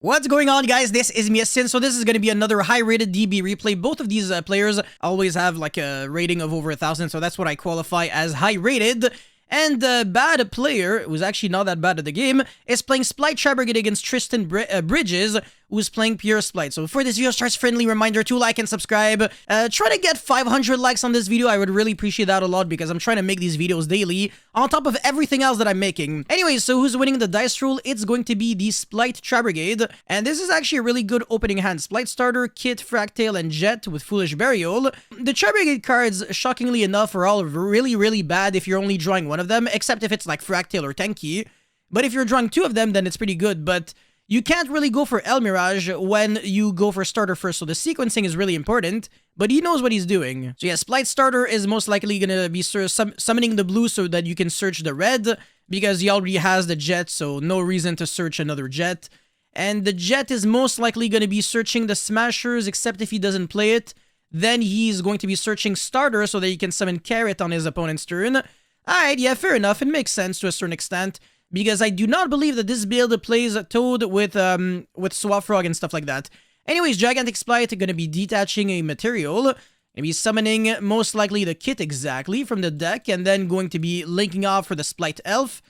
What's going on, guys? This is Miasin. So this is going to be another high-rated DB replay. Both of these players always have like a rating of over 1,000, so that's what I qualify as high-rated. And the bad player, who's actually not that bad at the game, is playing Spright Tri-Brigade against Tristan Bridges, who's playing pure Spright. So for this video starts, friendly reminder to like and subscribe. Try to get 500 likes on this video. I would really appreciate that a lot because I'm trying to make these videos daily on top of everything else that I'm making. Anyways, so who's winning the dice roll? It's going to be the Spright Tri-Brigade. And this is actually a really good opening hand. Spright starter, Kit, Fractale, and Jet with Foolish Burial. The Tri-Brigade cards, shockingly enough, are all really bad if you're only drawing one of them, except if it's like Fractale or Tanky. But if you're drawing two of them, then it's pretty good. But you can't really go for El Mirage when you go for starter first, so the sequencing is really important, but he knows what he's doing. So yeah, Spright starter is most likely going to be summoning the blue so that you can search the red, because he already has the Jet, so no reason to search another Jet. And the Jet is most likely going to be searching the Smashers, except if he doesn't play it. Then he's going to be searching starter so that he can summon Carrot on his opponent's turn. Alright, yeah, fair enough, it makes sense to a certain extent, because I do not believe that this build plays Toad with Swap Frog and stuff like that. Anyways, Gigantic Spright going to be detaching a material, going to be summoning most likely the Kit exactly from the deck, and then going to be linking off for the Spright Elf,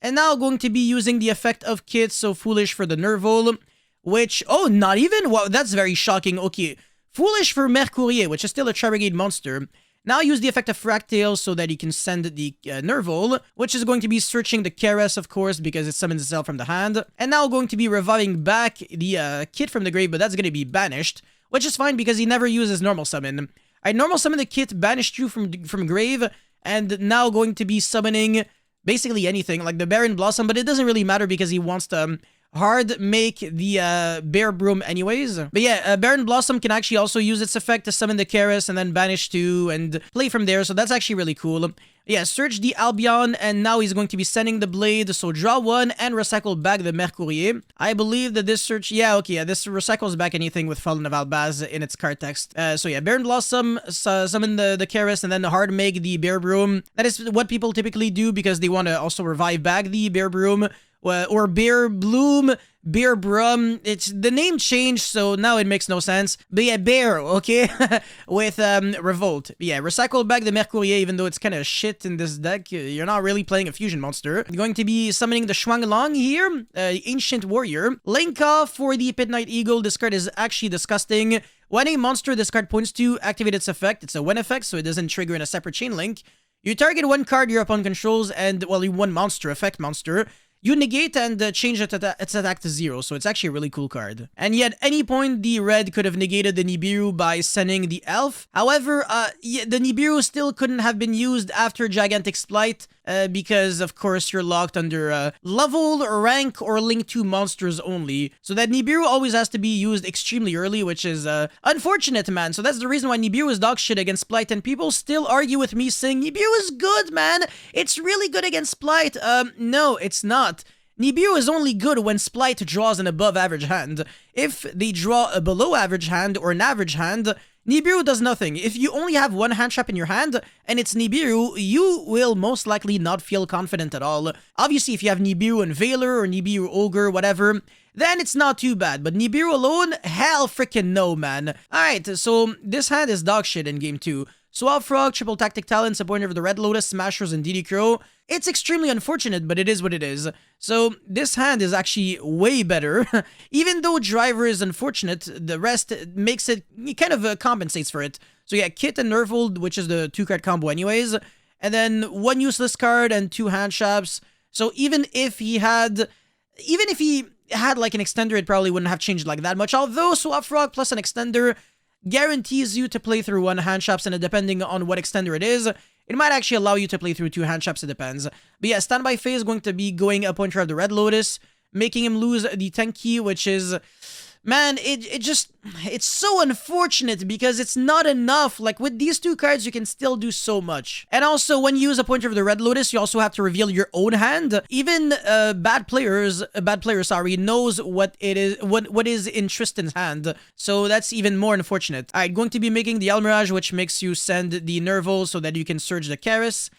and now going to be using the effect of Kit, so Foolish for the Nervol, which, oh, not even? Wow, that's very shocking. Okay, Foolish for Mercourier, which is still a Tri-Brigade monster. Now use the effect of Fractale so that he can send the Nervol, which is going to be searching the Keras, of course, because it summons itself from the hand. And now going to be reviving back the Kit from the grave, but that's going to be banished, which is fine because he never uses normal summon. I normal summon the Kit, banished you from grave, and now going to be summoning basically anything, like the Baron Blossom, but it doesn't really matter because he wants to hard make the Bear Broom anyways. But yeah, Baron Blossom can actually also use its effect to summon the Keras and then banish 2 and play from there, so that's actually really cool. Yeah, search the Albion, and now he's going to be sending the Blade, so draw 1 and recycle back the Mercourier. I believe that this search, yeah, okay, yeah, this recycles back anything with Fallen of Albaz in its card text. So yeah, Baron Blossom, summon the Keras, and then hard make the Bear Broom. That is what people typically do because they want to also revive back the Bear Broom. Or Bear Bloom, Bear Brum. It's the name changed, so now it makes no sense. But yeah, Bear, okay? With Revolt. Yeah, recycle back the Mercourier, even though it's kind of shit in this deck. You're not really playing a fusion monster. You're going to be summoning the Shuanglong here, Ancient Warrior. Link off for the Pit Knight Eagle. This card is actually disgusting. When a monster this card points to, activate its effect. It's a when effect, so it doesn't trigger in a separate chain link. You target one card your opponent controls, and, well, one monster, effect monster. You negate and change its attack to 0, so it's actually a really cool card. And yet, at any point, the red could have negated the Nibiru by sending the Elf. However, yeah, the Nibiru still couldn't have been used after Gigantic Spright, because, of course, you're locked under level, rank, or link to monsters only. So that Nibiru always has to be used extremely early, which is unfortunate, man. So that's the reason why Nibiru is dog shit against Spright, and people still argue with me saying, Nibiru is good, man. It's really good against Spright. No, it's not. Nibiru is only good when Spright draws an above average hand. If they draw a below average hand or an average hand, Nibiru does nothing. If you only have one hand trap in your hand, and it's Nibiru, you will most likely not feel confident at all. Obviously, if you have Nibiru and Veiler or Nibiru Ogre, whatever, then it's not too bad. But Nibiru alone, hell freaking no, man. Alright, so this hand is dog shit in game 2. Swap Frog, Triple Tactic Talents, Appointer of the Red Lotus, Smashers, and DD Crow. It's extremely unfortunate, but it is what it is. So this hand is actually way better. Even though Driver is unfortunate, the rest makes it, kind of compensates for it. So yeah, Kit and Nervold, which is the 2-card combo anyways. And then 1 useless card and 2 hand traps. So even if he had like an extender, it probably wouldn't have changed like that much. Although Swap Frog plus an extender guarantees you to play through 1 hand traps, and depending on what extender it is, it might actually allow you to play through 2 hand traps, it depends. But yeah, Standby Phase is going to be going Appointer of the Red Lotus, making him lose the Tenki, which is, man, it's so unfortunate because it's not enough. Like, with these 2 cards, you can still do so much. And also, when you use Appointer of the Red Lotus, you also have to reveal your own hand. Even a bad player, knows what it is, what is in Tristan's hand. So that's even more unfortunate. Alright, going to be making the El Mirage, which makes you send the Nervol so that you can surge the Keras.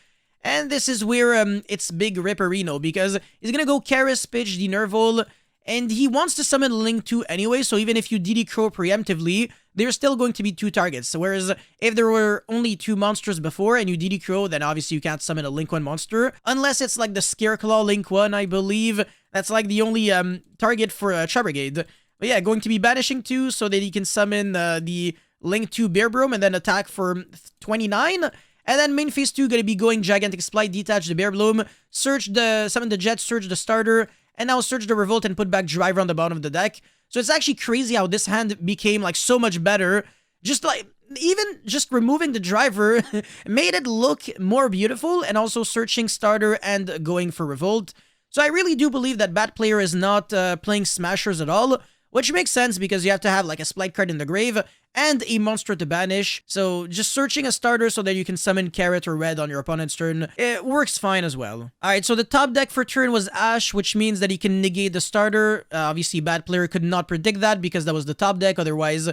And this is where it's big Ripperino, because he's gonna go Keras, pitch the Nervol, and he wants to summon Link 2 anyway, so even if you DD Crow preemptively, there's still going to be 2 targets. Whereas if there were only 2 monsters before and you DD Crow, then obviously you can't summon a Link 1 monster. Unless it's like the Scareclaw Link 1, I believe. That's like the only target for Tri-Brigade. But yeah, going to be banishing 2 so that he can summon the Link 2 Bear Broom and then attack for 29. And then main phase 2 gonna be going Gigantic Spright, detach the Bear Bloom, summon the Jet, search the starter, and now search the Revolt and put back Driver on the bottom of the deck. So it's actually crazy how this hand became like so much better. Just like, even just removing the Driver made it look more beautiful, and also searching starter and going for Revolt. So I really do believe that Bat Player is not playing Smashers at all, which makes sense because you have to have like a Spright card in the grave and a monster to banish. So just searching a starter so that you can summon Carrot or Red on your opponent's turn, it works fine as well. Alright, so the top deck for turn was Ash, which means that he can negate the starter. Obviously, Bat Player could not predict that because that was the top deck. Otherwise,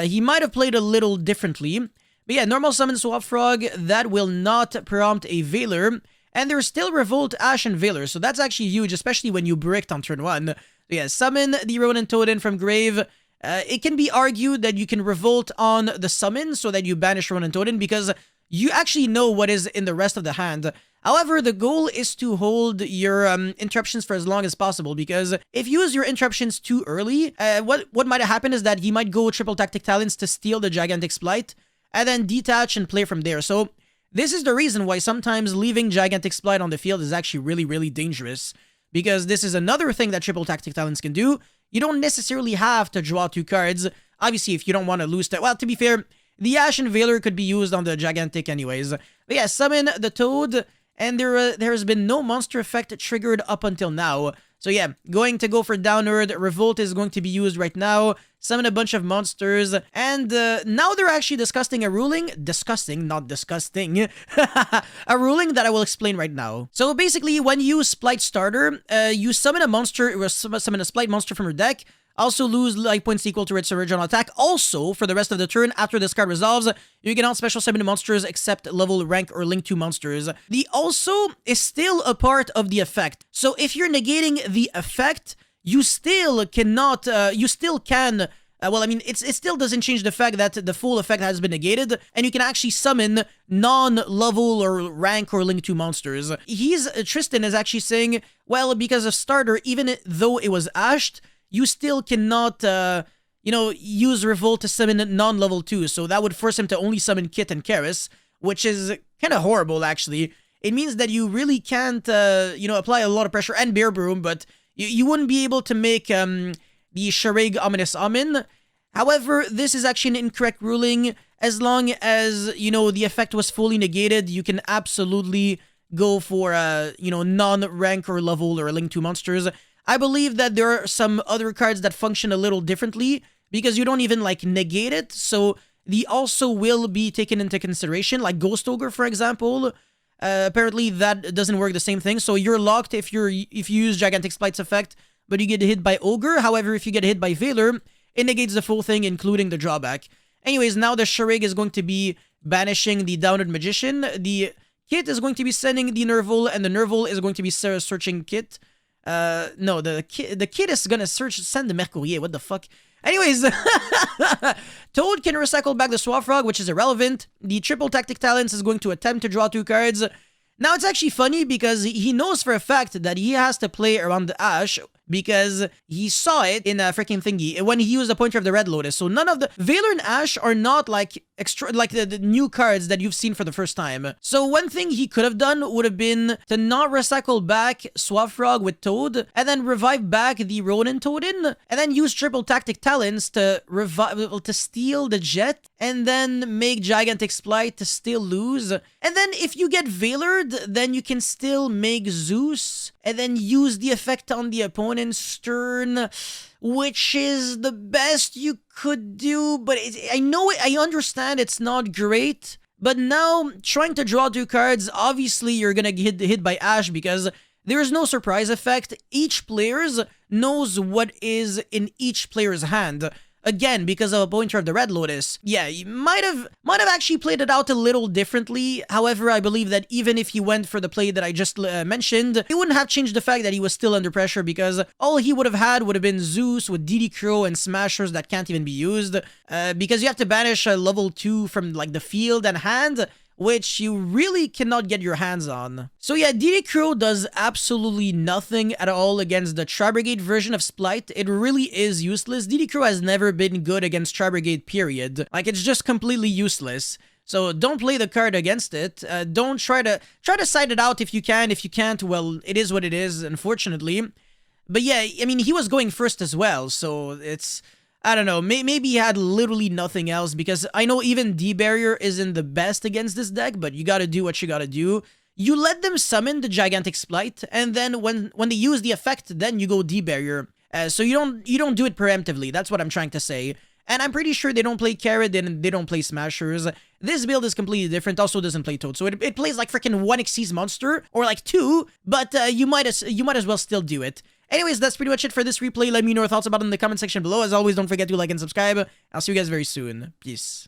he might have played a little differently. But yeah, normal summon Swap Frog, that will not prompt a Veiler. And there's still Revolt, Ash, and Veiler, so that's actually huge, especially when you bricked on turn 1. So yeah, summon the Rodent Totem from grave. It can be argued that you can Revolt on the summon so that you banish Rodent Totem because you actually know what is in the rest of the hand. However, the goal is to hold your interruptions for as long as possible, because if you use your interruptions too early, what might happen is that he might go triple Tactic Talents to steal the Gigantic Spright, and then detach and play from there. So this is the reason why sometimes leaving Gigantic Spright on the field is actually really, really dangerous, because this is another thing that triple Tactic Talents can do. You don't necessarily have to draw 2 cards. Obviously, if you don't want to lose that, well, to be fair, the Ash and Veiler could be used on the Gigantic anyways. But yeah, summon the Toad, and there has been no monster effect triggered up until now. So yeah, going to go for Downward. Revolt is going to be used right now. Summon a bunch of monsters. And now they're actually discussing a ruling. Discussing, not disgusting. A ruling that I will explain right now. So basically, when you use Spright Starter, you summon a monster, or summon a Spright monster from your deck. Also lose life points equal to its original attack. Also, for the rest of the turn, after this card resolves, you cannot special summon monsters except level, rank, or link 2 monsters. The also is still a part of the effect. So if you're negating the effect, you still cannot, you still can... well, I mean, it still doesn't change the fact that the full effect has been negated, and you can actually summon non-level or rank or link 2 monsters. Tristan is actually saying, well, because of starter, even though it was ashed, you still cannot, use Revolt to summon non-level 2, so that would force him to only summon Kit and Karis, which is kind of horrible, actually. It means that you really can't, apply a lot of pressure, and Bear Broom, but you wouldn't be able to make the Sharig Ominous Omen. However, this is actually an incorrect ruling. As long as, the effect was fully negated, you can absolutely go for, non-rank or level or link 2 monsters. I believe that there are some other cards that function a little differently because you don't even, negate it. So the also will be taken into consideration, like Ghost Ogre, for example. Apparently, that doesn't work the same thing. So you're locked if you use Gigantic Spright's effect, but you get hit by Ogre. However, if you get hit by Veiler, it negates the full thing, including the drawback. Anyways, now the Sharig is going to be banishing the Downward Magician. The Kit is going to be sending the Nerval, and the Nerval is going to be searching Kit. No, the Kid is gonna send the Mercourier, what the fuck? Anyways, Toad can recycle back the Swap Frog, which is irrelevant. The triple Tactic Talents is going to attempt to draw 2 cards. Now, it's actually funny because he knows for a fact that he has to play around the Ash because he saw it in a freaking thingy when he used the Pointer of the Red Lotus. So none of the... Veiler and Ash are not the new cards that you've seen for the first time. So one thing he could have done would have been to not recycle back Swap Frog with Toad and then revive back the Rodent Totem and then use triple Tactic Talents to steal the Jet and then make Gigantic Spright to still lose. And then if you get Veilered, then you can still make Zeus and then use the effect on the opponent's turn, which is the best you could do, but I understand it's not great, but now, trying to draw 2 cards, obviously you're gonna get hit by Ash because there is no surprise effect. Each player knows what is in each player's hand. again, because of a pointer of the Red Lotus, yeah, he might have actually played it out a little differently. However, I believe that even if he went for the play that I just mentioned, it wouldn't have changed the fact that he was still under pressure, because all he would have had would have been Zeus with DD Crow and Smashers that can't even be used, because you have to banish a level 2 from like the field and hand, which you really cannot get your hands on. So yeah, DD Crow does absolutely nothing at all against the Tri-Brigade version of Spright. It really is useless. DD Crow has never been good against Tri-Brigade, period. Like, it's just completely useless. So don't play the card against it. Don't try to side it out if you can. If you can't, well, it is what it is, unfortunately. But yeah, I mean, he was going first as well, so it's... I don't know, maybe he had literally nothing else, because I know even D-Barrier isn't the best against this deck, but you gotta do what you gotta do. You let them summon the Gigantic Spright, and then when they use the effect, then you go D-Barrier. So you don't do it preemptively, that's what I'm trying to say. And I'm pretty sure they don't play Carrot, they don't play Smashers. This build is completely different, also doesn't play Toad. So it plays like freaking 1 Xyz monster, or like 2, but you might as well still do it. Anyways, that's pretty much it for this replay. Let me know your thoughts about it in the comment section below. As always, don't forget to like and subscribe. I'll see you guys very soon. Peace.